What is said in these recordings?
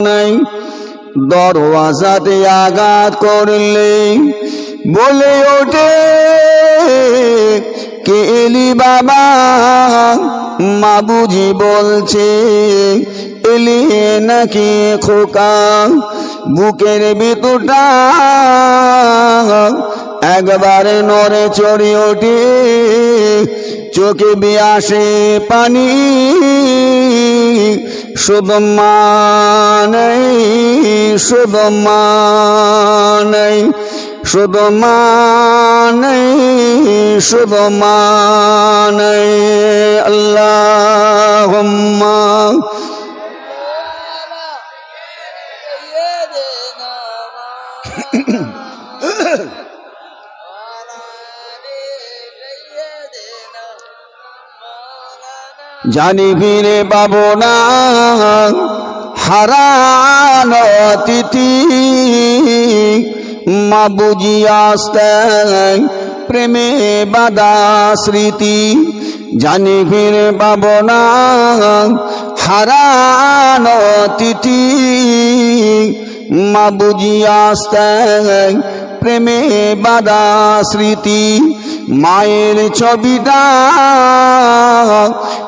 নাই দরওয়াজাতে আঘাত করলে বলে ওঠে কে এলি বাবা, মা বুঝি বলছে এলি নাকি খোকা। বুকের ভিতরটা একবারে নড়ে চড়ে ওঠে, চোখে বিয়াসে পানি, শুধু মা নেই, শুধু মা নেই, শুধু মা নেই, শুধু মা নেই। আল্লাহুম্মা জানি ফিরে পাবো না হারানো তিথি, মা বুঝি আসতে প্রেমে বাঁধা স্মৃতি। জানি ফিরে পাবো না হারানো তিথি, মা বুঝি আসতে প্রেমে বাঁধা স্মৃতি। মায়ের ছবিটা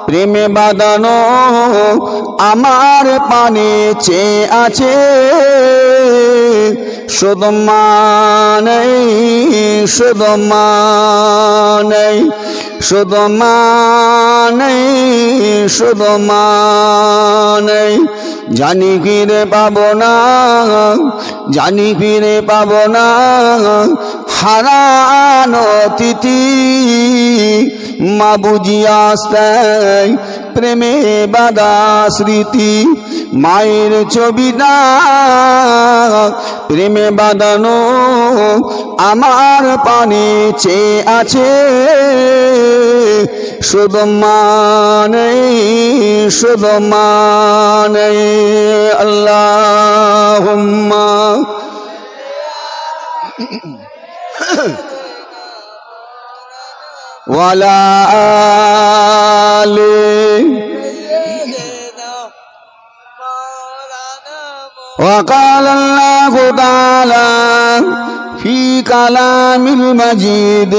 প্রেমে বাঁধানো আমার পানে চেয়ে আছে, শুধু মা নেই, শুধু মা নেই, শুধু মা নেই, শুধু মা নেই। জানি ফিরে পাবো না, জানি ফিরে পাবো না হারানো তিথি, মা বুঝি আসতে প্রেমে বাঁধা স্মৃতি। মায়ের ছবিটা প্রেমে বাঁধানো আমার পানে চেয়ে আছে, শুধু মা নেই, শুধু মা নেই। আল্লাহুম্মা ওয়ালা আলি وقال الله تعالى في كلام المجيد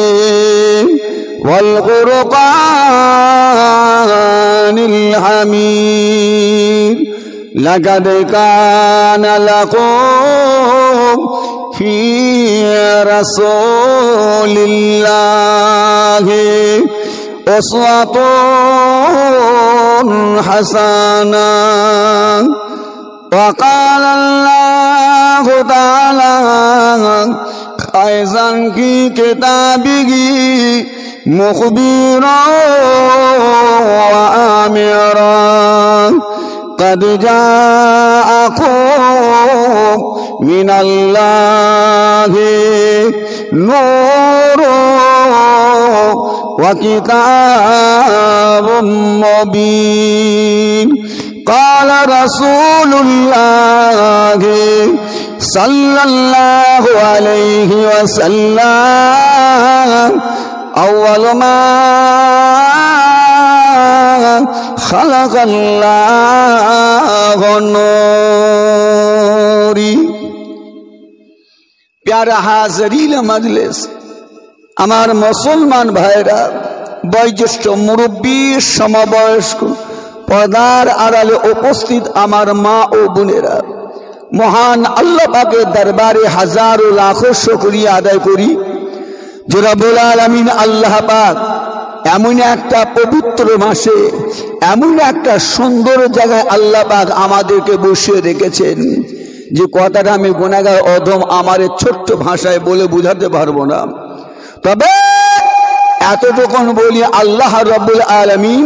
والقرآن الحميد لقد كان لكم في رسول الله أسوة حسنة وقال الله تعالى أيضا في كتابه مخبرا وآمرا قد جاءكم من الله نور وكتاب مبين قال رسول الله صلى الله عليه وسلم أول ما خلق الله النور। प्यारा हाज़रीन मजलिस, আমার মুসলমান ভাইরা, বয়োজ্যেষ্ঠ মুরব্বী, সমবয়স্ক, পর্দার আড়ালে উপস্থিত আমার মা ও বোনেরা, মহান আল্লাহ পাকের দরবারে হাজারো লাখো শুকরিয়া আদায় করি যে রব্বুল আলামিন আল্লাহ পাক এমন একটা পবিত্র মাসে এমন একটা সুন্দর জায়গায় আল্লাহ পাক আমাদেরকে বসিয়ে রেখেছেন, যে কথাটা আমি গুনাহগার অধম আমার ছোট্ট ভাষায় বলে বোঝাতে পারবো না। তবে এতটুকুন বলি, আল্লাহ রব্বুল আলামিন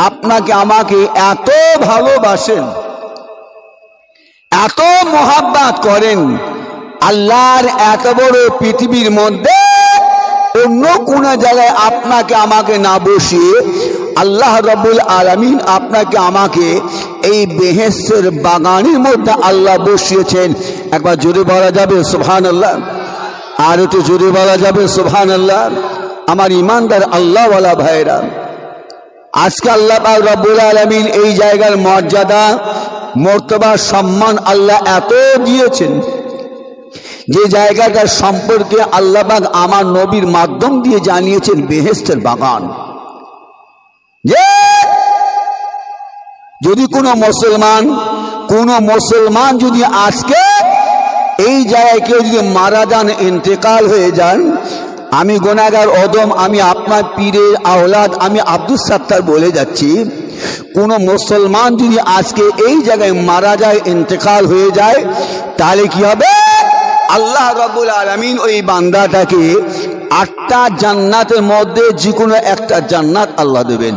আপনাকে আমাকে এত ভালোবাসেন, এত মোহাব্বত করেন, আল্লাহর এত বড় পৃথিবীর মধ্যে অন্য কোন জায়গায় আপনাকে আমাকে না বসিয়ে আল্লাহ রব্বুল আলামিন আপনাকে আমাকে এই বেহেশতের বাগানের মধ্যে আল্লাহ বসিয়েছেন। একবার জোরে বলা যাবে সুবহানাল্লাহ? আর একটু জোরে বলা যাবে সুবহানাল্লাহ? আমার ইমানদার আল্লাহওয়ালা ভাইরা, আজকে আল্লাহ পাক রব্বুল আলামিন এই জায়গার মর্যাদা মর্তবা সম্মান আল্লাহ এত দিয়েছেন যে জায়গাটার সম্পর্কে আল্লাহ পাক আমার নবীর মাধ্যম দিয়ে জানিয়েছেন বেহেশতের বাগান। যে যদি কোনো মুসলমান যদি আজকে এই জায়গায় কেউ যদি মারা যান, ইন্তেকাল হয়ে যান, আমি গুনাহগার অদম, আমি আপনার পীরের আওলাদ, আমি আব্দুল সাত্তার বলে যাচ্ছি, কোন মুসলমান যদি আজকে এই জায়গায় মারা যায়, ইন্তেকাল হয়ে যায়, তাহলে কি হবে? আল্লাহ রাব্বুল আলামিন ওই বান্দাটাকে 8টা জান্নাতের মধ্যে যে কোনো একটা জান্নাত আল্লাহ দেবেন।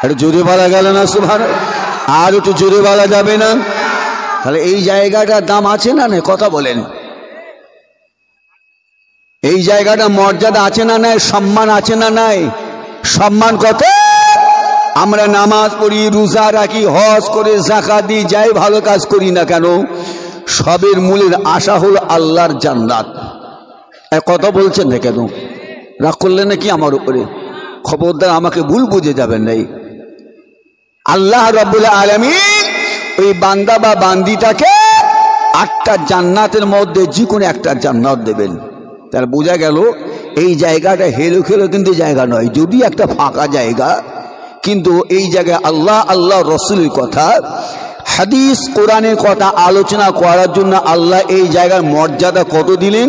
একটু জোরে বলা গেল না সুবহানাল্লাহ? আর একটু জোরে বলা যাবে না? তাহলে এই জায়গাটার দাম আছে না নাই? কথা বলেন। এই জায়গাটা মর্যাদা আছে না নাই? সম্মান আছে না নাই? সম্মান কত? আমরা নামাজ পড়ি, রোজা রাখি, হজ করে, যাকাত দিই, যাই ভালো কাজ করি না কেন, সবের মূলের আশা হলো আল্লাহর জান্নাত। কথা বলছেন না কেন? রাগ করলেন নাকি আমার উপরে? খবরদার আমাকে ভুল বুঝে যাবেন নাই। আল্লাহ রাব্বুল আলামিন ওই বান্দা বা বান্দিটাকে 8টা জান্নাতের মধ্যে যে কোনো একটা জান্নাত দেবেন। তার বোঝা গেল এই জায়গাটা হেলো খেলো কিন্তু জায়গা নয়, যদি একটা ফাঁকা জায়গা, কিন্তু এই জায়গায় আল্লাহ রসুলের কথা, হাদিস কোরআনের কথা আলোচনা করার জন্য আল্লাহ এই জায়গার মর্যাদা কত দিলেন,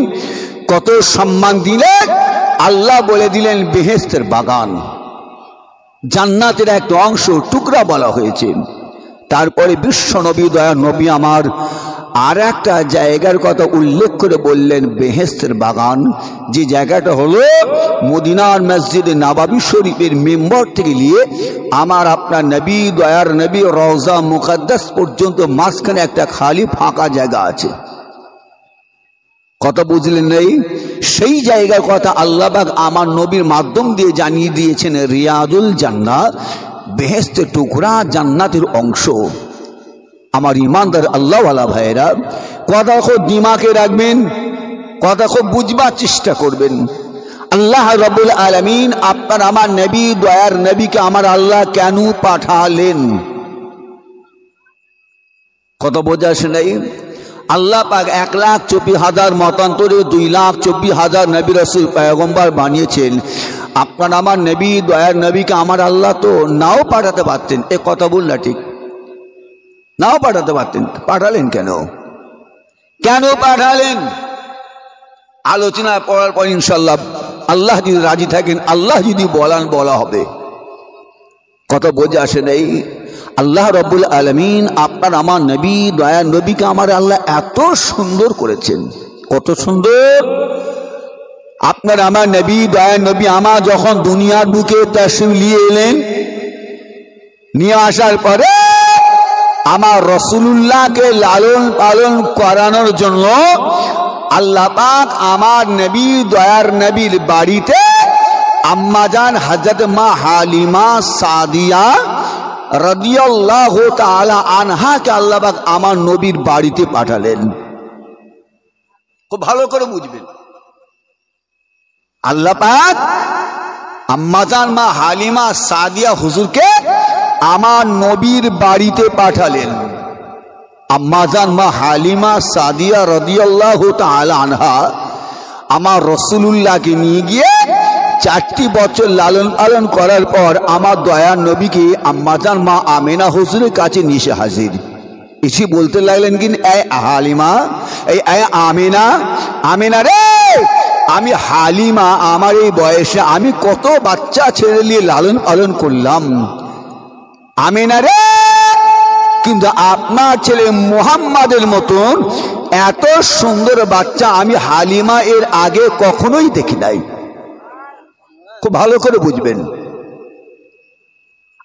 কত সম্মান দিলেন। আল্লাহ বলে দিলেন বেহেশতের বাগান, জান্নাতের একটা অংশ, টুকরা বলা হয়েছে। তারপরে বিশ্ব নবী, দয়া নবী আমার আর একটা জায়গার কথা উল্লেখ করে বললেন বেহেশতের বাগান, যে জায়গাটা হলো মদিনার মসজিদে নববী শরীফের মেম্বর থেকে নিয়ে আমার আপনার নবী, দয়ার নবী রওজা মুকদ্দাস পর্যন্ত মাঝখানে একটা খালি ফাঁকা জায়গা আছে। কথা বুঝলেন নাই? সেই জায়গার কথা আল্লাহ পাক আমার নবীর মাধ্যম দিয়ে জানিয়ে দিয়েছেন রিয়াদুল জান্নাত, বেহেশতের টুকরা, জান্নাতের অংশ। আমার ইমানদার আল্লাহওয়ালা ভাইয়েরা, কথা খুব দিমাগে রাখবেন, কথা খুব বুঝবার চেষ্টা করবেন। আল্লাহ রাব্বুল আলামিন আপনার আমার নবী, দয়ার নবীকে আমার আল্লাহ কেন পাঠালেন? কত বোঝা আসে নাই? আল্লাহ পাক 1,24,000 মতান্তরে 2,24,000 নবী রাসূল পয়গম্বর বানিয়েছেন। আপনার আমার নবী, দয়ার নবীকে আমার আল্লাহ তো নাও পাঠাতে পারতেন। এ কথা বল না, ঠিক? নাও পাঠাতে পারতেন, পাঠালেন কেন? কেন পাঠালেন? আলোচনা পড়ার পর ইনশাল্লাহ আল্লাহ যদি রাজি থাকেন, আল্লাহ যদি বলান, বলা হবে। কত বোঝা আসে নাই? আল্লাহ রাব্বুল আলামিন আপনার আমার নবী, দয়ার নবীকে আমার আল্লাহ এত সুন্দর করেছেন। কত সুন্দর! আপনার আমার নবী, দয়ার নবী আমার যখন দুনিয়ার বুকে তাশরীফ নিয়ে এলেন, নিয়ে আসার পরে আমার রাসূলুল্লাহকে লালন পালন করানোর জন্য আল্লাহ পাক আমার নবী, দয়ার নবীর বাড়িতে আম্মাজান হযরত মা হালিমা সাদিয়া রাদিয়াল্লাহু তাআলা আনহাকে আল্লাহ পাক আমার নবীর বাড়িতে পাঠালেন। খুব ভালো করে বুঝবেন, আল্লাহ পাক আম্মাজান মা হালিমা সাদিয়া হুজুরকে আমার নবীর বাড়িতে পাঠালেন। আম্মাজান মা হালিমা সাদিয়া রাদিয়াল্লাহু তাআলা আনহা আমার রাসূলুল্লাহকে নিয়ে গিয়ে 4টি বছর লালন পালন করার পর আমার দয়ার নবীকে আম্মাজান মা আমেনা হুজুরের কাছে নিয়ে হাজির। এসে বলতে লাগলেন, কি হালিমা, এই আমেনা, আমেনা রে, আমি হালিমা, আমার এই বয়সে আমি কত বাচ্চা ছেড়ে নিয়ে লালন পালন করলাম, আমেনা রে, কিন্তু আপনার ছেলে মুহাম্মাদের মতন এত সুন্দর বাচ্চা আমি হালিমা এর আগে কখনোই দেখি নাই। খুব ভালো করে বুঝবেন।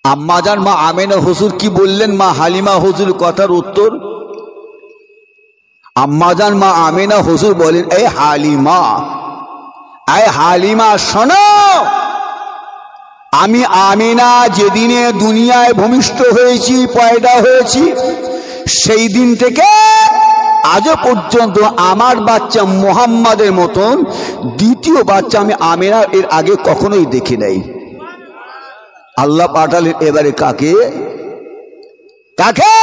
আম্মাজান মা আমেনা হুজুর কি বললেন মা হালিমা হুজুর কথার উত্তর? আম্মাজান মা আমেনা হুজুর বলেন, এই হালিমা শোনো, আমি আমিনা যেদিনে দুনিয়ায় ভূমিষ্ঠ হয়েছি, পয়দা হয়েছি, সেই দিন থেকে আজও পর্যন্ত আমার বাচ্চা মুহাম্মাদের মতন দ্বিতীয় বাচ্চা আমি আমিনা এর আগে কখনোই দেখি নাই। আল্লাহ পাঠালেন এবারে কাকে? কাকে?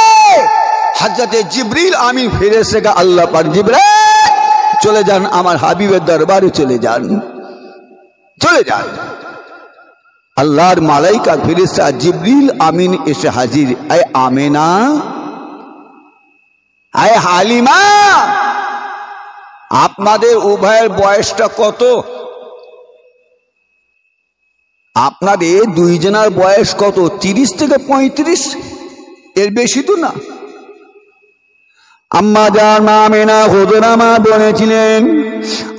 হযরতে জিবরিল আমিন ফেরেশতাকে আল্লাহ পাক জিবরিল চলে যান আমার হাবিবের দরবারে চলে যান আল্লাহর মালাইকা ফেরেশতা জিবরিল আমিন এসে হাজির। আয় আমেনা, আয় হালিমা, আপনাদের উভয়ের বয়সটা কত? আপনাদের দুইজনের বয়স কত? 30 থেকে 35, এর বেশি তো না। আম্মা জান মা আমেনা হুজুরা মা বলেছিলেন,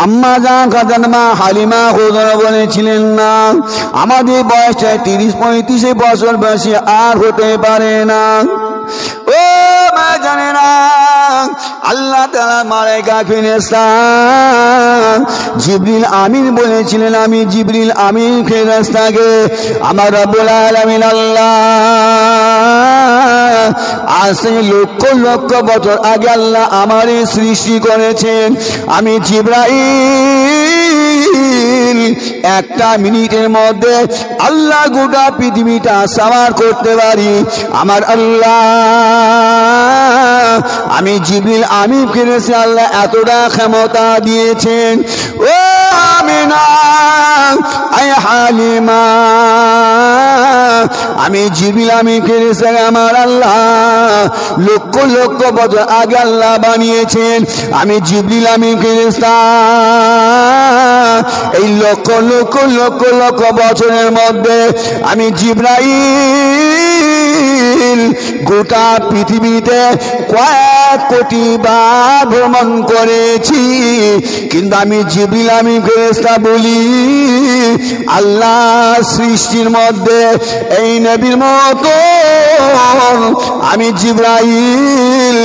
আম্মা জান খাজান মা হালিমা হুজুরা বলেছিলেন না, আমাদের বয়সটা 30-35 বছর বেশি আর হতে পারে না। ও মা জানে না, আল্লাহ তাআলা মালায়েকা ফেরেশতা জিবরিল আমিন বলেছিলেন, আমি জিবরিল আমিন ফেরেশতাকে আমার রব্বুল আলামিন আল্লাহ আজ লক্ষ লক্ষ বছর আগে আল্লাহ আমারই সৃষ্টি করেছেন। আমি জিবরাইল একটা মিনিটের মধ্যে আল্লাহ গোটা পৃথিবীটা সাওয়ার করতে পারি। আমার আল্লাহ আমি জিবরিল আমিন ফেরেশতা আল্লাহ এতটা ক্ষমতা দিয়েছেন। ও আমিনা, আয় হালিমা, আমি জিবরিল আমিন ফেরেশতা আমার আল্লাহ লক্ষ লক্ষ বছর আগে আল্লাহ বানিয়েছেন। আমি জিবরিল আমিন ফেরেশতা এই লক্ষ লক্ষ লক্ষ লক্ষ বছরের মধ্যে আমি জিবরাইল গোটা পৃথিবীতে কয়েক কোটি বার ভ্রমণ করেছি, কিন্তু আমি জিবরিল আমিন ফেরেশতা বলি আল্লাহ সৃষ্টির মধ্যে এই নবীর মতো আমি জিবরাইল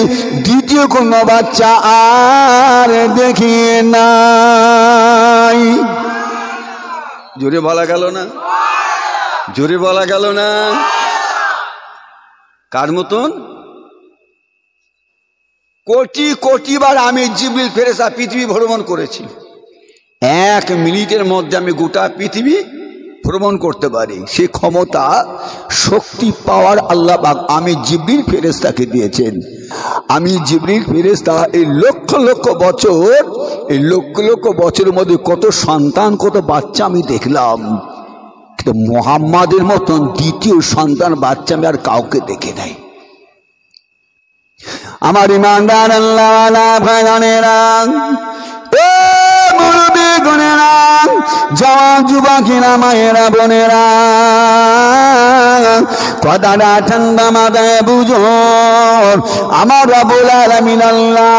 দ্বিতীয় কোন বাচ্চা আর দেখি নাই। জোরে বলা গেল না? জোরে বলা গেল না? কার মতন? কোটি কোটি বার আমি জিবরিল ফেরেশতা পৃথিবী ভ্রমণ করেছি। 1 মিনিটের মধ্যে আমি গোটা পৃথিবী ভ্রমণ করতে পারি। সে ক্ষমতা শক্তি পাওয়ার আল্লাহ পাক আমি জিবরিল ফেরেশতাকে দিয়েছেন। আমি জিবরিল ফেরেশতা এই লক্ষ লক্ষ বছর, এই লক্ষ লক্ষ বছরের মধ্যে কত সন্তান কত বাচ্চা আমি দেখলাম, কিন্তু মুহাম্মাদের মতন দ্বিতীয় সন্তান বাচ্চা আমি আর কাউকে দেখে নাই। আমার ইমানদার আল্লাহ ভাইরানেরা, ও মুরব্বি গুনেরা, জওয়ান যুবকেরা, মায়েরা, বোনেরা, কথাটা ঠান্ডা মাথায় বুঝো। আমার রব্বুল আলামিন আল্লাহ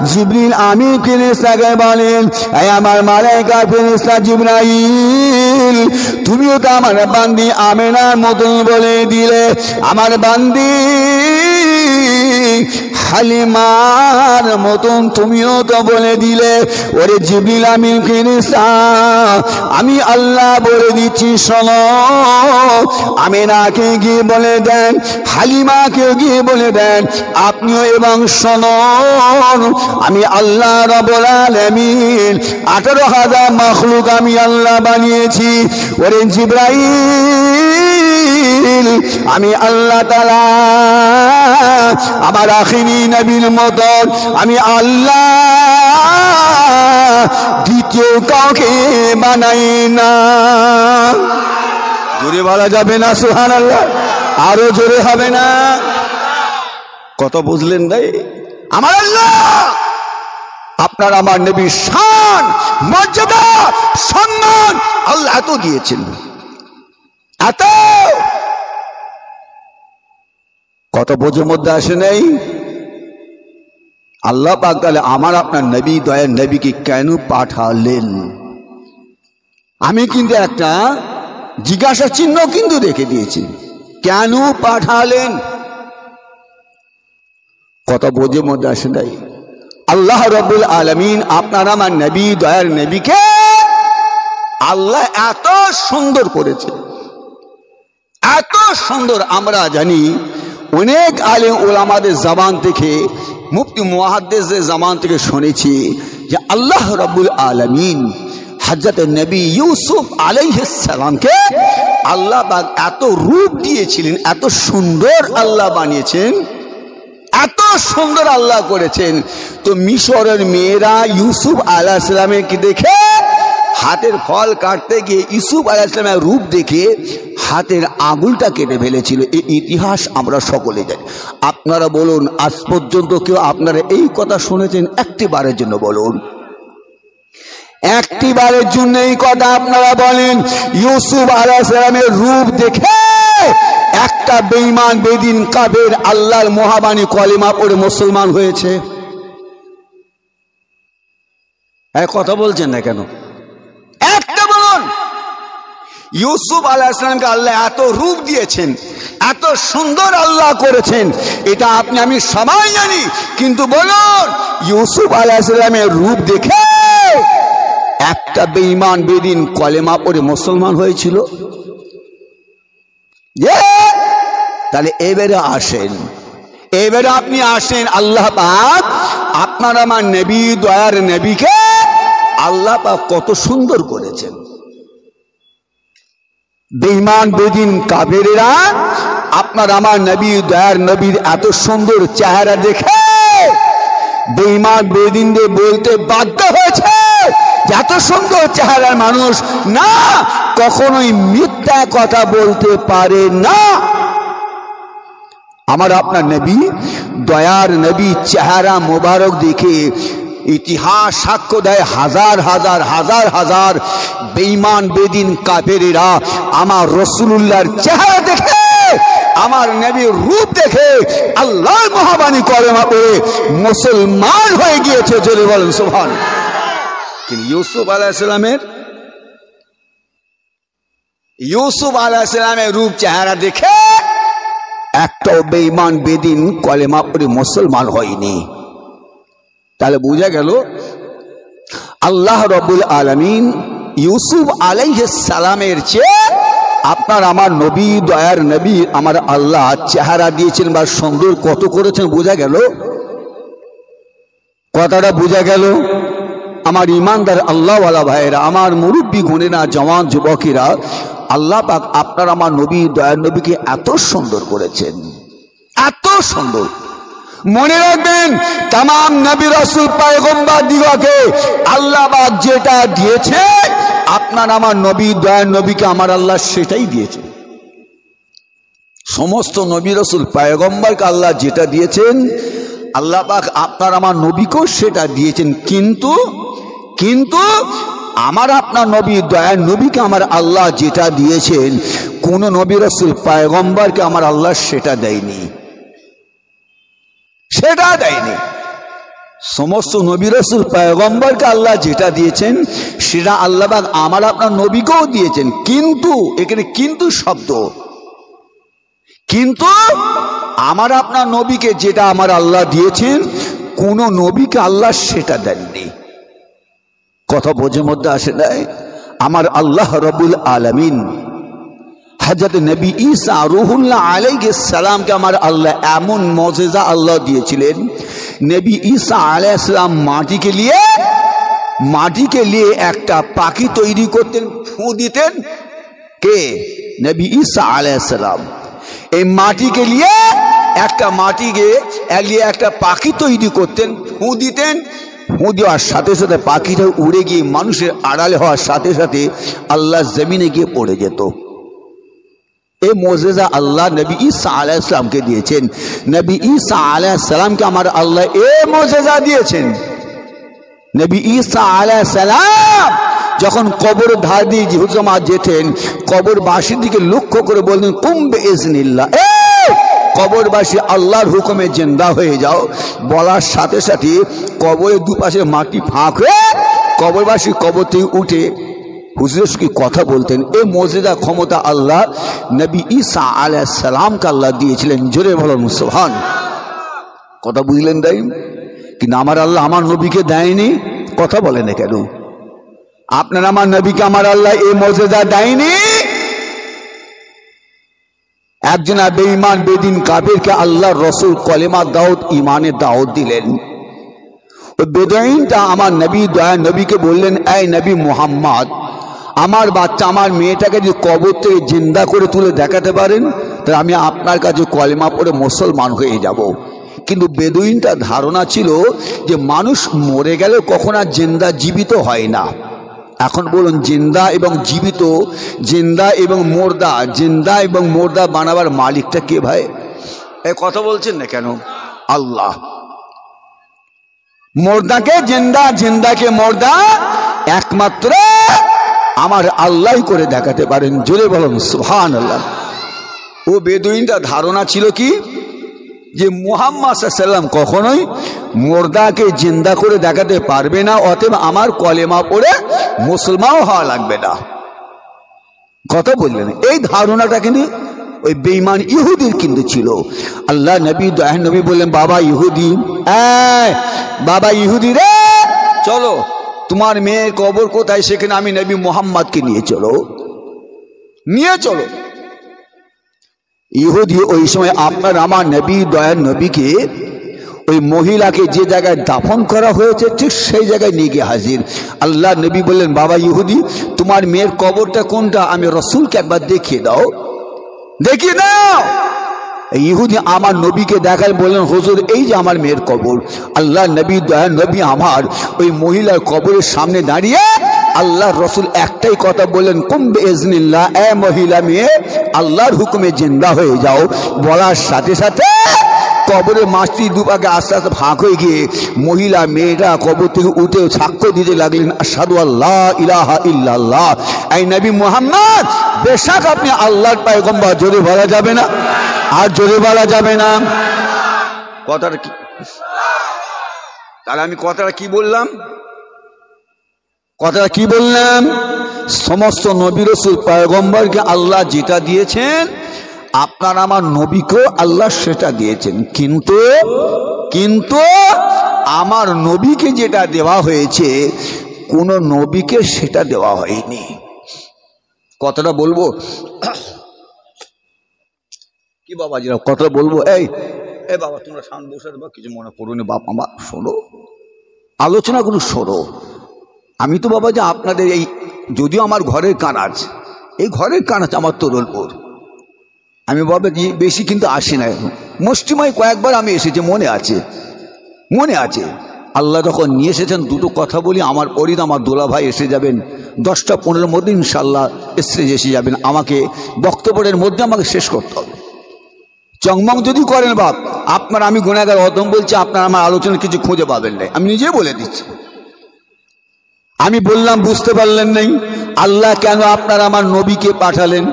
জিবরিল আমিন ফেরেশতাকে বলেন, এই আমার মালায়েকা ফেরেশতা জিবরাইল, তুমিও তো আমার বান্দি আমেনার মতন বলে দিলে, আমার বান্দি হালিমার মতন তুমিও তো বলে দিলে। ওরে জিবরিল আমিন ফেরেশতা, আমি আল্লাহ বলে দিচ্ছি শোনো, আমেনাকে গিয়ে বলে দেন, হালিমাকে গিয়ে বলে দেন আপনিও, এবং শোনো আমি আল্লাহ রব্বুল আলামিন 18,000 মাখলুক আমি আল্লাহ বানিয়েছি। ওরে জিবরাইল, আমি আল্লাহ তাআলা আমার আখিরি নবীর মতন আমি আল্লাহ দ্বিতীয় কাউকে বানাই না। জোরে বলা যাবে না সুবহানাল্লাহ? আরো জোরে হবে না? কত বুঝলেন ভাই? আমার আল্লাহ আপনার আমার নবীর শান মর্যাদা সম্মান আল্লাহ এত দিয়েছেন, এত কত বোঝের মধ্যে আসে নেই। আল্লাহ পাক তাহলে আমার আপনার নবী দয়ার নবীকে কেন পাঠালেন? আমি কিন্তু একটা জিজ্ঞাসা চিহ্ন কিন্তু রেখে দিয়েছি, কেন পাঠালেন? কত বোঝের মধ্যে আসে নাই। আল্লাহ রব্বুল আলামিন আপনার আমার নবী দয়ার নবীকে আল্লাহ এত সুন্দর করেছে, এত সুন্দর। আমরা জানি অনেক আলেম ওলামাদের জবান থেকে, মুফতি মুহাদ্দিসদের জবান থেকে শুনেছি যে আল্লাহ রাব্বুল আলামিন হযরত নবী ইউসুফ আলাইহিস সালামকে আল্লাহ পাক এত রূপ দিয়েছিলেন, এত সুন্দর আল্লাহ বানিয়েছেন, এত সুন্দর আল্লাহ করেছেন। তো মিশরের মেয়েরা ইউসুফ আলাইহিস সালামকে দেখে হাতের ফল কাটতে গিয়ে ইউসুফ আলাইহিস সালামের রূপ দেখে হাতের আঙুলটা কেটে ফেলেছিল। এই ইতিহাস আমরা সকলে জানি। আপনারা বলুন, আজ পর্যন্ত কেউ আপনারা এই কথা শুনেছেন? একটি বারের জন্য বলুন, একটি বারের জন্য এই কথা আপনারা বলেন। ইউসুফ আলাইহিস সালামের রূপ দেখে একটা বেঈমান বেদিন কাফের আল্লাহর মহাবাণী কলেমা পড়ে মুসলমান হয়েছে। এই কথা বলছেন না কেন? একটা বলুন। ইউসুফ আলাইহিস সালামকে আল্লাহ এত রূপ দিয়েছেন, এত সুন্দর আল্লাহ করেছেন, এটা আপনি আমি সবাই জানি। কিন্তু বলুন, ইউসুফ আলাইহিস সালামের রূপ দেখে একটা বেঈমান বেদিন কলেমা পড়ে মুসলমান হয়েছিল। তাহলে এবারে আসেন, এবারে আপনি আসেন। আল্লাহ পাক আপনার আমার নবী, দয়ার নবীকে আল্লাহ পাক কত সুন্দর করেছেন। বেঈমান বেদিন কাফেরেরা আপনার আমার নবী, দয়ার নবীর এত সুন্দর চেহারা দেখে বেঈমান বেদিনদের বলতে বাধ্য হয়েছে, এত সুন্দর চেহারার মানুষ না কখনোই মিথ্যা কথা বলতে পারে না। আমার আপনার নবী, দয়ার নবী চেহারা মোবারক দেখে ইতিহাস সাক্ষ্য দেয়, হাজার হাজার হাজার হাজার বেঈমান বেদিন কাফেরেরা আমার রাসূলুল্লাহর চেহারা দেখে, আমার নবীর রূপ দেখে আল্লাহর মহাবাণী কলেমা পড়ে মুসলমান হয়ে গিয়েছে। জোরে বলেন সুবহানাল্লাহ। কিন্তু ইউসুফ আলাইহিস সালামের রূপ চেহারা দেখে একটাও বেঈমান বেদিন কলেমা পড়ে মুসলমান হয়নি। তাহলে বোঝা গেল আল্লাহ রাব্বুল আলামিন ইউসুফ আলাইহিস সালামের চেয়ে আপনার আমার নবী, দয়ার নবী আমার আল্লাহ চেহারা দিয়েছেন বা সুন্দর কত করেছেন। বোঝা গেল, কথাটা বোঝা গেল। আমার ইমানদার আল্লাহওয়ালা ভাইয়েরা, আমার মুরব্বী গুণেরা, জওয়ান যুবকেরা, আল্লাহ পাক আপনার আমার নবী, দয়ার নবীকে এত সুন্দর করেছেন, এত সুন্দর। মনে রাখবেন, তামাম নবী রাসূল পয়গম্বর দিগকে আল্লাহ পাক যেটা দিয়েছে আপনার আমার নবী, দয়ার নবীকে আমার আল্লাহ সেটাই দিয়েছে। সমস্ত নবী রাসূল পয়গম্বরকে আল্লাহ যেটা দিয়েছেন আল্লাহ পাক আপনার আমার নবীকেও সেটা দিয়েছেন। কিন্তু কিন্তু আমার আপনার নবী, দয়ার নবীকে আমার আল্লাহ যেটা দিয়েছেন কোন নবী রাসূল পয়গম্বরকে আমার আল্লাহ সেটা দেয়নি, সেটা দেয়নি। সমস্ত নবী রাসূল পয়গম্বরকে আল্লাহ যেটা দিয়েছেন সেটা আল্লাহ পাক আমার আপনার নবীকেও দিয়েছেন। কিন্তু এখানে কিন্তু শব্দ, কিন্তু আমার আপনার নবীকে যেটা আমার আল্লাহ দিয়েছেন কোন নবীকে আল্লাহ সেটা দেননি। কথা বোঝার মধ্যে আসে নাই? আমার আল্লাহ রাব্বুল আলামিন হযরত নবী ঈসা রূহুল্লাহ আলাইহিস সালামকে আমার আল্লাহ এমন মুজিজা আল্লাহ দিয়েছিলেন। নবী ঈসা আলাইহিস সালাম মাটিকে নিয়ে একটা পাখি তৈরি করতেন, ফু দিতেন। কে? নবী ঈসা আলাইহিস সালাম। এই মাটিকে নিয়ে একটা পাখি তৈরি করতেন, ফু দিতেন। ফু দেওয়ার সাথে সাথে পাখিটা উড়ে গিয়ে মানুষের আড়ালে হওয়ার সাথে সাথে আল্লাহ জমিনে গিয়ে পড়ে যেত। এই মুজিজা আল্লাহ নবী ঈসা আলাইহিস সালামকে দিয়েছেন। নবী ঈসা আলাইহিস সালামকে আমার আল্লাহ এই মুজিজা দিয়েছেন। নবী ঈসা আলাইহিস সালাম যখন কবর ধার দিয়ে জিহুজমা যেতেন, কবরবাসীর দিকে লক্ষ্য করে বলতেন, কুম বিইজনিল্লাহ, কবরবাসী আল্লাহর হুকুমে জিন্দা হয়ে যাও। বলার সাথে সাথে কবরের দুপাশে মাটি ফাঁক হয়ে কবরবাসী কবর থেকে উঠে হুজুরের কি কথা বলতেন। এই মুজিজা ক্ষমতা আল্লাহ নবী ঈসা আলাইহিস সালামকে আল্লাহ দিয়েছিলেন। জোরে বলুন সুবহান। কথা বুঝলেন? তাই কিন্তু আমার আল্লাহ আমার নবীকে দেয়নি। কথা বলেন না কেন? আপনার আমার নবীকে আমার আল্লাহ এই মুজিজা দেয়নি। একজন বেঈমান বেদিন কাফেরকে আল্লাহ রাসূল কলেমা দাওয়াত, ঈমানের দাওয়াত দিলেন। ওই বেদুইনটা আমার নবী, দয়া নবীকে বললেন, এই নবী মুহাম্মদ, আমার বাচ্চা আমার মেয়েটাকে যদি কবর থেকে জিন্দা করে তুলে দেখাতে পারেন তাহলে আমি আপনার কাছে কলেমা পড়ে মুসলমান হয়ে যাব। কিন্তু বেদুইনটার ধারণা ছিল যে মানুষ মরে গেলে কখন আর জিন্দা জীবিত হয় না। এখন বলুন জিন্দা এবং জীবিত, জিন্দা এবং মোর্দা, জিন্দা এবং মোর্দা বানাবার মালিকটা কে ভাই? এই কথা বলছেন না কেন? আল্লাহ। মোর্দাকে জিন্দা, জিন্দাকে মোর্দা একমাত্র আমার আল্লাহ করে দেখাতে পারেন। জোরে বলুন সুবহানাল্লাহ। ও বেদুইনটা ধারণা ছিল কি যে মুহাম্মদ সাল্লাল্লাহু আলাইহি ওয়াসাল্লাম কখনোই মুর্দাকে জিন্দা করে দেখাতে পারবে না, অতএব আমার কলেমা পড়ে মুসলমান হওয়া লাগবে না। কথা বললেন। এই ধারণাটা কিন্তু ওই বেঈমান ইহুদির কিন্তু ছিল। আল্লাহ নবী দয়ান নবী বললেন, বাবা ইহুদি, বাবা ইহুদি রে, চলো তোমার মেয়ের কবর কোথায় সেখানে আমি নবী মুহাম্মদকে নিয়ে চলো, নিয়ে চলো। ইহুদি ওই সময় আপনার আমার নবী দয়ান নবীকে ওই মহিলাকে যে জায়গায় দাফন করা হয়েছে ঠিক সেই জায়গায় নিয়ে গিয়ে হাজির। আল্লাহ নবী বললেন, বাবা ইহুদি তোমার মেয়ের কবরটা কোনটা? আমি রসুলকে একবার দেখিয়ে দাও, দেখিয়ে দাও। ইহুদি আমার নবীকে দেখায়, বললেন হুজুর এই যে আমার মেয়ের কবর। আল্লাহ নবী দয়ান নবী আমার ওই মহিলার কবরের সামনে দাঁড়িয়ে আল্লাহ রসুল একটাই কথা বললেন, কুম বিইজনিল্লাহ, এ মহিলা মেয়ে আল্লাহর হুকুমে জিন্দা হয়ে যাও। বলার সাথে সাথে কবরের মাছটি দুপাকে আস্তে আস্তে ভাগ হয়ে গিয়ে মহিলা মেয়েটা কবর থেকে উঠে সাক্ষ্য দিতে লাগলেন, আশহাদু আল্লা ইলাহা ইল্লাল্লাহ, এই নবী মুহাম্মদ বেশক আপনি আল্লাহর পয়গম্বর। জোরে বলা যাবে না? আর জোরে বলা যাবে না? কথাটা কি? তাহলে আমি কথাটা কি বললাম? কথাটা কি বললাম? সমস্ত নবী রাসূল পয়গম্বরকে আল্লাহ যেটা দিয়েছেন আপনার আমার নবীকেও আল্লাহ সেটা দিয়েছেন, কিন্তু আমার নবীকে যেটা দেওয়া হয়েছে কোন নবীকে সেটা দেওয়া হয়নি। কথাটা বলবো কি বাবা? যেটা কথা বলবো, এই বাবা তোমরা শান্ত বসে বা কিছু মনে করো না, বাপ আমার শোনো, আলোচনাগুলো শোনো। আমি তো বাবা যে আপনাদের এই, যদিও আমার ঘরের কানাজ, এই ঘরের কানাজ আমার তরুলপুর, আমি বাবা বেশি কিন্তু আসি না, মুষ্টিময় কয়েকবার আমি এসেছি, মনে আছে। আল্লাহ যখন নিয়ে এসেছেন দুটো কথা বলি, আমার পরিদ আমার দোলা ভাই এসে যাবেন 10টা-15 মধ্যে ইনশাল্লাহ এসে যাবেন। আমাকে বক্তব্যের মধ্যে আমাকে শেষ করতে হবে। চংমং যদি করেন বাপ আপনার, আমি গুনাহগার অদম বলছি, আপনার আমার আলোচনা কিছু খুঁজে পাবেন না, আমি নিজে বলে দিচ্ছি। আমি বললাম বুঝতে পারলেন নাই? আল্লাহ কেন আপনার আমার নবীকে পাঠালেন?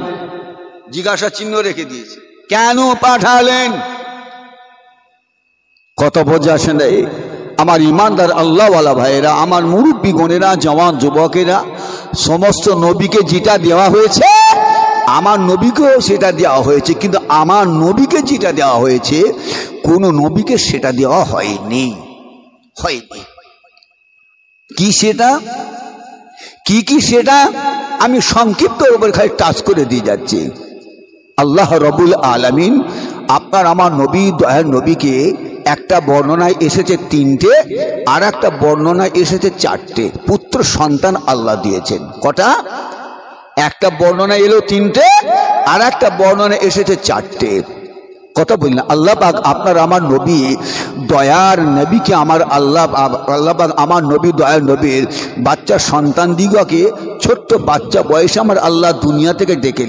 জিজ্ঞাসা চিহ্ন রেখে দিয়েছে, কেন পাঠালেন? কত বোঝা আসে না? আমার ইমানদার আল্লাহওয়ালা ভাইয়েরা, আমার মুরব্বী গণেরা, জওয়ান যুবকেরা, সমস্ত নবীকে যেটা দেওয়া হয়েছে আমার নবীকেও সেটা দেওয়া হয়েছে, কিন্তু আমার নবীকে যেটা দেওয়া হয়েছে কোন নবীকে সেটা দেওয়া হয়নি। কি সেটা? কি সেটা আমি সংক্ষিপ্ত উপর খালি টাচ করে দিয়ে যাচ্ছি। আল্লাহ রব্বুল আলামিন আপনার আমার নবী দয়ার নবীকে একটা বর্ণনায় এসেছে 3টে, আর একটা বর্ণনায় এসেছে 4টে পুত্র সন্তান আল্লাহ দিয়েছেন। কটা? একটা বর্ণনায় এলো 3টে, আর একটা বর্ণনায় এসেছে 4টে। কথা বললেন আল্লাহ পাক আপনার আমার নবী দয়ার নবীকে আমার আল্লাহ পাক আমার নবী দয়ার নবীর বাচ্চা সন্তান দিগকে ছোট্ট বাচ্চা বয়সে আমার আল্লাহ দুনিয়া থেকে ডেকে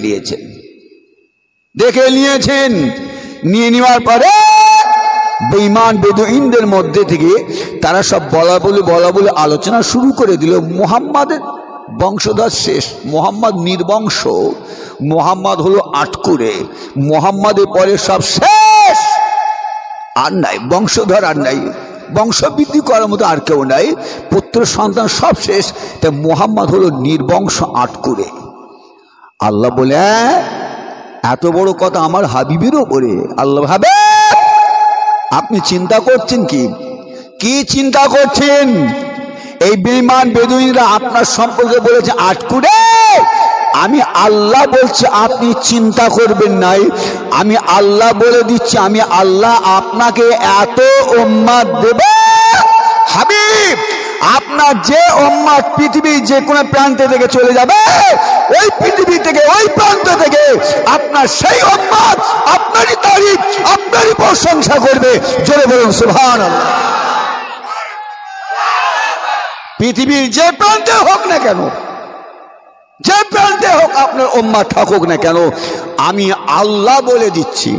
নিয়েছেন। নিয়ে নেওয়ার পরে বেঈমান বেদুইনদের মধ্যে থেকে তারা সব বলা বলে আলোচনা শুরু করে দিল। মুহাম্মাদের বংশধর শেষ, মুহাম্মদ নির্বংশ, মুহাম্মদ হলো আটকুরে, মুহাম্মাদের পরে সব শেষ, আর নাই বংশধর, আর নাই বংশবৃদ্ধি করার মতো আর কেউ নাই, পুত্র সন্তান সব শেষ। তাই মুহাম্মদ হলো নির্বংশ আটকুরে। আল্লাহ বলে এত বড় কথা আমার হাবিবের ওপরে? আল্লাহ ভাবে আপনি চিন্তা করছেন কি চিন্তা করছেন? এই বেঈমান বেদুইনরা আপনার সম্পর্কে বলেছে আটকুরে। আমি আল্লাহ বলছি আপনি চিন্তা করবেন নাই, আমি আল্লাহ বলে দিচ্ছি, আমি আল্লাহ আপনাকে এত উম্মত দেব হাবিব, আপনার যে উম্মত পৃথিবীর যে কোনো প্রান্তে থেকে চলে যাবে, ওই পৃথিবী থেকে ওই প্রান্ত থেকে আপনার সেই উম্মত আপনারই তারিফ আপনারই প্রশংসা করবে। জোরে বলুন সুবহানাল্লাহ। পৃথিবীর যে প্রান্তে হোক না কেন, যে প্রান্তে হোক আপনার উম্মত থাকুক না কেন, আমি আল্লাহ বলে দিচ্ছি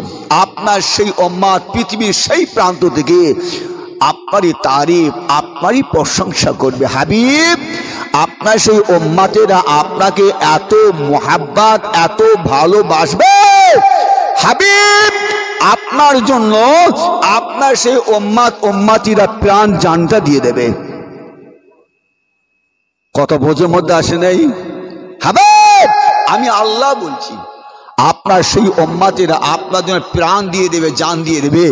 আপনার সেই উম্মত পৃথিবীর সেই প্রান্ত থেকে আপনারই তারিফ আপনারই প্রশংসা করবে। হাবিব, আপনার সেই উম্মতেরা আপনাকে এত মোহাব্বত এত ভালোবাসবে, হাবিব আপনার জন্য আপনার সেই উম্মতিরা প্রাণ জানটা দিয়ে দেবে। কত বোঝের মধ্যে আসে নাই? হাবিব, আমি আল্লাহ বলছি আপনার সেই উম্মতেরা আপনার জন্য প্রাণ দিয়ে দেবে, জান দিয়ে দেবে।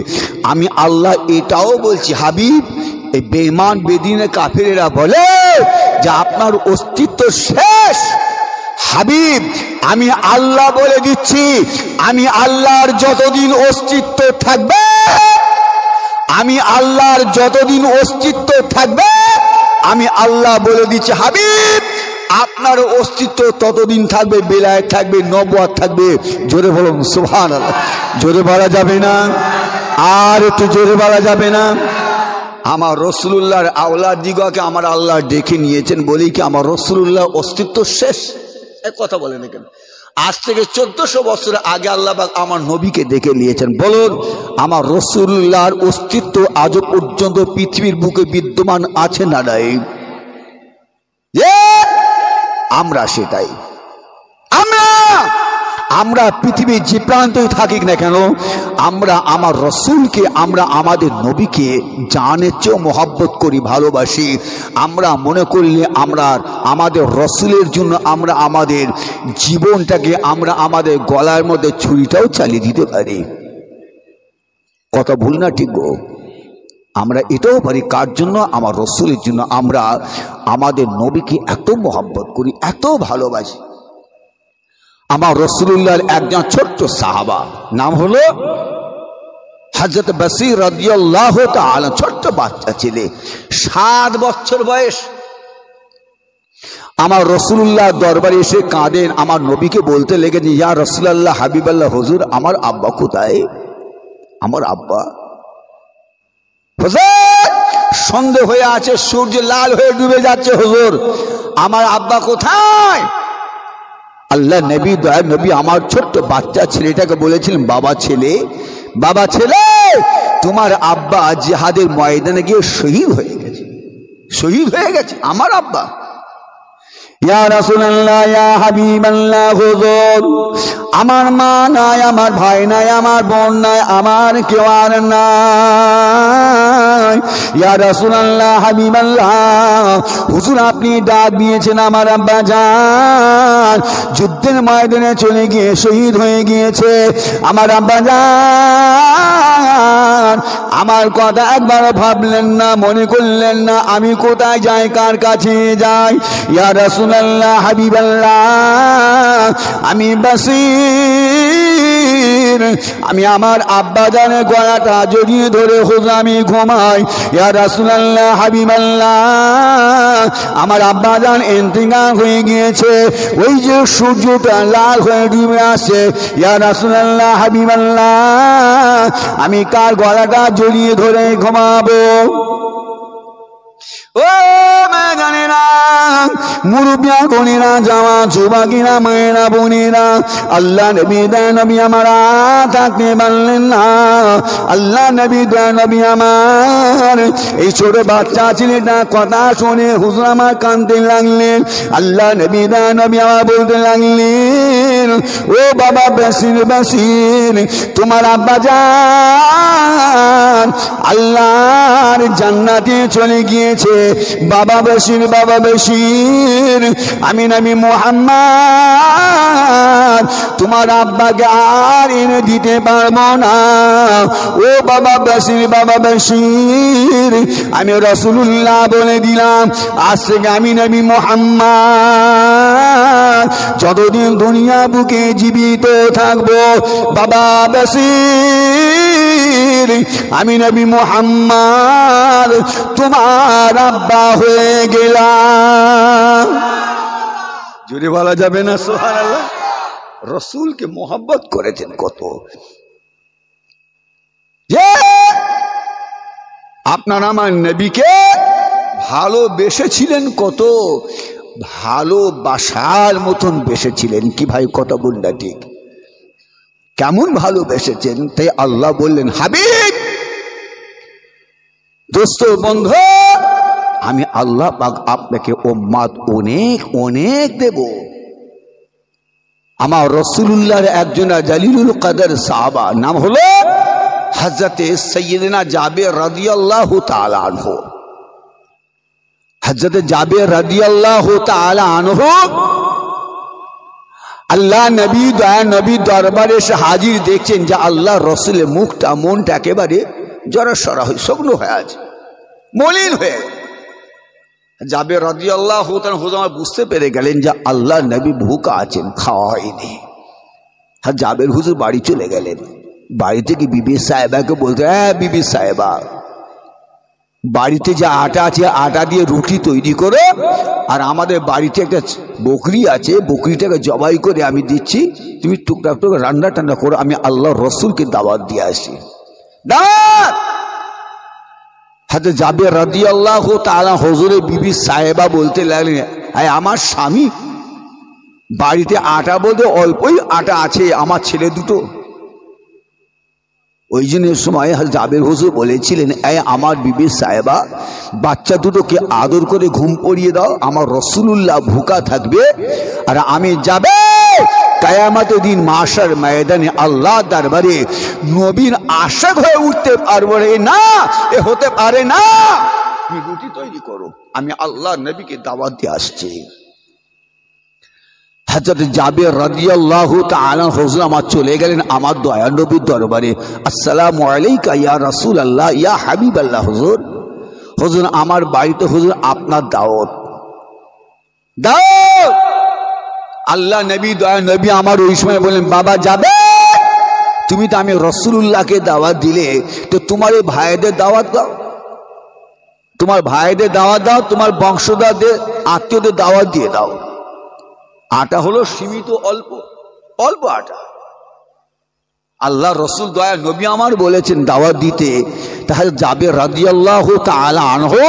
আমি আল্লাহ এটাও বলছি হাবিব, এই বেঈমান বেদিনে কাফেরেরা বলে যে আপনার অস্তিত্ব শেষ। হাবিব, আমি আল্লাহ বলে দিচ্ছি আমি আল্লাহর যতদিন অস্তিত্ব থাকবে, আমি আল্লাহর যতদিন অস্তিত্ব থাকবে, আমি আল্লাহ বলে দিচ্ছি হাবিব আপনার অস্তিত্ব ততদিন থাকবে, বেলায়েত থাকবে, নবুয়ত থাকবে। জোরে বলুন সুবহানাল্লাহ। জোরে বলা যাবে না? আর একটু জোরে বলা যাবে না? আমার রাসূলুল্লাহর আওলাদ দিগকে আমার আল্লাহ ডেকে নিয়েছেন বলেই কি আমার রাসূলুল্লাহর অস্তিত্ব শেষ? এক কথা বলেন কেন? আজ থেকে 1400 বছর আগে আল্লাহ পাক আমার নবীকে ডেকে নিয়েছেন। বলুন আমার রাসূলুল্লাহর অস্তিত্ব আজ পর্যন্ত পৃথিবীর বুকে বিদ্যমান আছে না নাই? আমরা সেটাই, আমরা পৃথিবীর যে প্রান্তে থাকি না কেন, আমরা আমার রসুলকে, আমরা আমাদের নবীকে জানের চেয়েও মহব্বত করি, ভালোবাসি। আমরা মনে করলে আমরা আমাদের রসুলের জন্য আমরা আমাদের জীবনটাকে, আমরা আমাদের গলার মধ্যে ছুরিটাও চালিয়ে দিতে পারি। কথা ভুল না ঠিক গো? আমরা এটাও পারি। কার জন্য? আমার রসুলের জন্য। আমরা আমাদের নবীকে এত মহব্বত করি, এত ভালোবাসি। আমার রাসূলুল্লাহর একজন ছোট্ট সাহাবা, নাম হলো হযরত বসীর রাদিয়াল্লাহু তাআলা, ছোট্ট বাচ্চা ছেলে, 7 বছর বয়স। আমার রাসূলুল্লাহ দরবারে এসে কাঁদেন, আমার নবীকে বলতে লেগেছে, ইয়া রাসূলুল্লাহ, হাবিবাল্লাহ, হুজুর আমার আব্বা কোথায়? আমার আব্বা হুজুর সন্ধ্যা হয়ে আছে, সূর্য লাল হয়ে ডুবে যাচ্ছে, হুজুর আমার আব্বা কোথায়? আল্লাহ নবী, দয়ার নবী আমার ছোট্ট বাচ্চা ছেলেটাকে বলেছিলেন, বাবা ছেলে, বাবা ছেলে, তোমার আব্বা জিহাদের ময়দানে গিয়ে শহীদ হয়ে গেছে, শহীদ হয়ে গেছে আমার আব্বা। ইয়া রাসূলুল্লাহ, ইয়া হাবিবাল্লাহ, হুজুর আমার মা নাই, আমার ভাই নাই, আমার বোন নাই, আমার কেউ আর নাই। ইয়া রাসূলুল্লাহ, হাবিবাল্লাহ, হুজুর আপনি ডাক দিয়েছেন আমার আব্বা জান যুদ্ধের ময়দানে চলে গিয়ে শহীদ হয়ে গিয়েছে। আমার আব্বা জান আমার কথা একবার ভাবলেন না, মনে করলেন না আমি কোথায় যাই, কার কাছে যাই? ইয়া রাসূলুল্লাহ, হাবিবাল্লাহ, আমি বসীর, আমি আমার আব্বা জানের গলাটা জড়িয়ে ধরে হুজুর আমি ঘুমাই। ইয়া রাসূলুল্লাহ, হাবিবাল্লাহ, আমার আব্বা জান ইন্তেকাল হয়ে গিয়েছে, ওই যে সূর্যটা লাল হয়ে ডুবে আসে। ইয়া রাসূলুল্লাহ, হাবিবাল্লাহ, আমি কার গলাটা জড়িয়ে ধরে ঘুমাবো? ও জানেরা, মুরব্বিয়া গণেরা, জামা যুবকেরা, মায়েরা, বোনেরা, আল্লাহ নবী দয়া নবী আমার থাকতে পারলেন না। আল্লাহ নবী দয়া নবী আমার এই ছোট বাচ্চা ছেলেটা কথা শুনে হুজুর আমার কাঁদতে লাগলেন। আল্লাহ নবী দয়া নবী আমার বলতে লাগলেন, ও বাবা বসীর, বসীর তোমার আব্বা জান আল্লাহর জান্নাতে চলে গিয়েছে। বাবা বসীর, বাবা বসীর, আমি নবী মুহাম্মদ তোমার আব্বাকে আর এনে দিতে পারবো না। ও বাবা বসীর, বাবা বসীর, আমি রাসূলুল্লাহ বলে দিলাম, আজ থেকে আমি নবী মুহাম্মদ যতদিন দুনিয়া বুকে জীবিত থাকবো, বাবা বসীর নবীর, আমি নবী মুহাম্মদ তোমার আব্বা হয়ে গেলাম। জোরে বলা যাবে না সুবহানাল্লাহ? রসুলকে মোহাব্বত করেছেন কত, যে আপনার আমার নবীকে ভালোবেসেছিলেন কত, ভালোবাসার মতন বেসেছিলেন। কি ভাই কথা বললা ঠিক? কেমন ভালোবেসেছেন? তাই আল্লাহ বললেন, হাবিব দোস্ত বন্ধু, আমি আল্লাহ পাক আপনাকে উম্মত অনেক অনেক দেব। আমার রাসূলুল্লাহর একজন জালিলুল কদর সাহাবা, নাম হলো হযরতে সাইয়্যিদনা জাবের রাদিয়াল্লাহু তাআলা আনহু। হযরতে জাবের রাদিয়াল্লাহু তাআলা আনহু আল্লাহ নবী দয়া নবী দরবারে এসে হাজির, দেখছেন যে আল্লাহ রসুলের মুখটা মনটা একেবারে জড়সড় হয়ে শুকনো হয়ে আছে, মলিন হয়ে। জাবের রাদিয়াল্লাহু তাআলা হুজুর বুঝতে পেরে গেলেন যে আল্লাহ নবী ভুকা আছেন, খাওয়া হয়নি। আর জাবের হুজুর বাড়ি চলে গেলেন। বাড়ি থেকে বিবি সাহেবাকে বলতে, হ্যাঁ বিবি সাহেবা, বাড়িতে যে আটা আছে আটা দিয়ে রুটি তৈরি করো, আর আমাদের বাড়িতে একটা বকরি আছে, বকরিটাকে জবাই করে আমি দিচ্ছি, তুমি টুকটাক টুক রান্না টান্না করো, আমি আল্লাহ রসুলকে দাওয়াত দিয়ে আসি। দাওয়াত হাতে জাবের রাদিয়াল্লাহু তাআলা হুজুরের বিবি সাহেবা বলতে লাগলেন, হ্যাঁ আমার স্বামী বাড়িতে আটা বলতে অল্পই আটা আছে, আমার ছেলে দুটো। ওই জন্য সময় জাবের হুজুর বলেছিলেন, আমার বিবি সাহেবা বাচ্চা দুটোকে আদর করে ঘুম পড়িয়ে দাও, আমার রাসূলুল্লাহ ভুকা থাকবে, আর আমি যাবে কিয়ামতের দিন মাশার ময়দানে আল্লাহ দরবারে নবীর আশিক হয়ে উঠতে পারবো না, এ হতে পারে না। তুমি রুটি তৈরি করো, আমি আল্লাহ নবীকে দাওয়াত দিয়ে আসছি। হযরত জাবের রাদিয়াল্লাহু তাআলা হুজুর আমার চলে গেলেন আমার দয়া নবীর দরবারে। আসসালামু আলাইকা ইয়া রাসূলুল্লাহ ইয়া হাবিবাল্লাহ। হুজুর, হুজুর আমার বাড়িতে হুজুর আপনার দাওয়াত। দাওয়াত আল্লাহ নবী দয়া নবী আমার ওই সময় বললেন, বাবা যাবে, তুমি তো আমি রাসূলুল্লাহকে দাওয়াত দিলে, তো তোমার এই ভাইদের দাওয়াত দাও, তোমার ভাইদের দাওয়াত দাও, তোমার বংশধরদের আত্মীয়দের দাওয়াত দিয়ে দাও। আটা হলো সীমিত, অল্প অল্প আটা। আল্লাহ রসুল দয়া নবী আমার বলেছেন দাওয়াত দিতে। তাহলে জাবের রাদিয়াল্লাহু তাআলা আনহু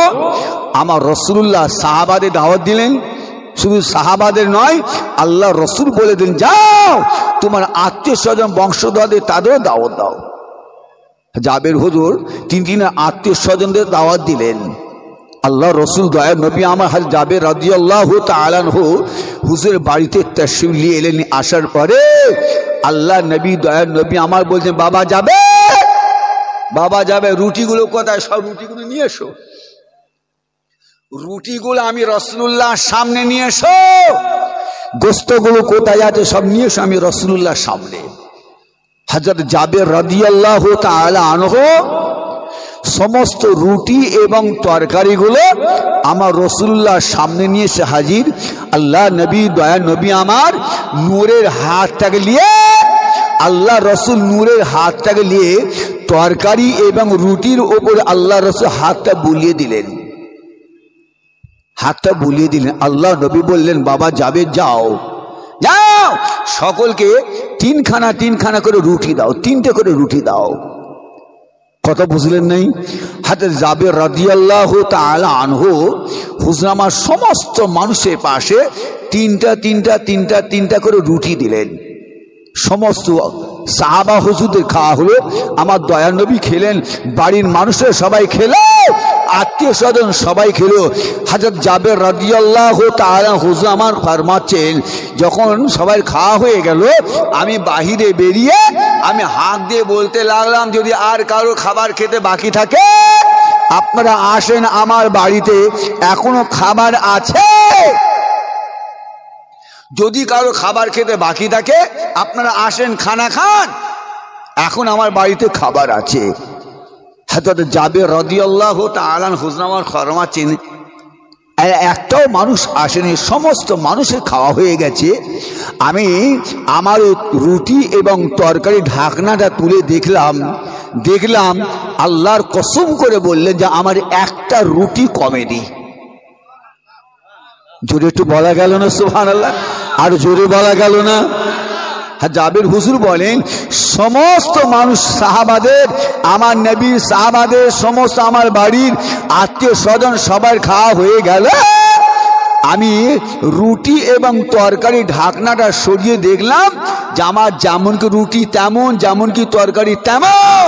আমার রাসূলুল্লাহ সাহাবাদের দাওয়াত দিলেন। শুধু সাহাবাদের নয়, আল্লাহ রসুল বলে দিন, যাও তোমার আত্মীয় স্বজন বংশধরদের তাদেরও দাওয়াত দাও। জাবের হুজুর তিন আত্মীয় স্বজনদের দাওয়াত দিলেন। আল্লাহ রসুল দয়া নবী আমার হযরত জাবের রাদিয়াল্লাহু তাআলা আনহু হুজুরের বাড়িতে তাশরীফ নিয়ে এলেন। আসার পরে আল্লাহ নবী দয়া নবী আমার বলছেন, বাবা যাবে, বাবা যাবে, রুটিগুলো কোথায়? সব রুটিগুলো নিয়ে এসো, রুটিগুলো আমি রাসূলুল্লাহর সামনে নিয়ে এসো। গোশতগুলো কোথায় আছে? সব নিয়ে এসো আমি রাসূলুল্লাহর সামনে। হযরত জাবের রাদিয়াল্লাহু তাআলা আনহু সমস্ত রুটি এবং তরকারিগুলো আমার রাসূলুল্লাহর সামনে নিয়ে এসে হাজির। আল্লাহ নবী দয়া নবী আমার নূরের হাতটাকে নিয়ে, আল্লাহ রসুল নূরের হাতটাকে নিয়ে তরকারি এবং রুটির ওপরে আল্লাহ রসুল হাতটা বুলিয়ে দিলেন, হাতটা বুলিয়ে দিলেন। আল্লাহ নবী বললেন, বাবা যাবে, যাও যাও, সকলকে তিনখানা করে রুটি দাও, তিনটে করে রুটি দাও। কথা বুঝলেন নাই? হযরত জাবের রাদিয়াল্লাহু তাআলা আনহু হুজুর আমার সমস্ত মানুষের পাশে তিনটা করে রুটি দিলেন। সমস্ত সাহাবা হুজুরদের খাওয়া হলো, আমার দয়া নবী খেলেন, বাড়ির মানুষের সবাই খেলো, আত্মীয় স্বজন সবাই খেলো। হযরত জাবের রাদিয়াল্লাহু তাআলা হুজুর আমার ফরমাচ্ছেন, যখন সবাই খাওয়া হয়ে গেল, আমি বাহিরে বেরিয়ে আমি হাত দিয়ে বলতে লাগলাম, যদি আর কারো খাবার খেতে বাকি থাকে আপনারা আসেন, আমার বাড়িতে এখনো খাবার আছে। যদি কারো খাবার খেতে বাকি থাকে আপনারা আসেন, খানা খান, এখন আমার বাড়িতে খাবার আছে। হযরত জাবের রাদিয়াল্লাহু তাআলা হুজুর আমার ফরমাচ্ছেন, একটাও মানুষ আসেনি, সমস্ত মানুষের খাওয়া হয়ে গেছে। আমি আমার রুটি এবং তরকারি ঢাকনাটা তুলে দেখলাম দেখলাম আল্লাহর কসম করে বললেন যে আমার একটা রুটি কমেনি। জোরে একটু বলা গেল না সুবহানাল্লাহ? আর জোরে বলা গেল না? হ্যাঁ, জাবির হুজুর বলেন সমস্ত মানুষ সাহাবাদের, আমার নবী সাহাবাদের, সমস্ত আমার বাড়ির আত্মীয় স্বজন সবার খাওয়া হয়ে গেল, আমি রুটি এবং তরকারি ঢাকনাটা সরিয়ে দেখলাম যে আমার যেমন কি রুটি তেমন, যেমন কি তরকারি তেমন।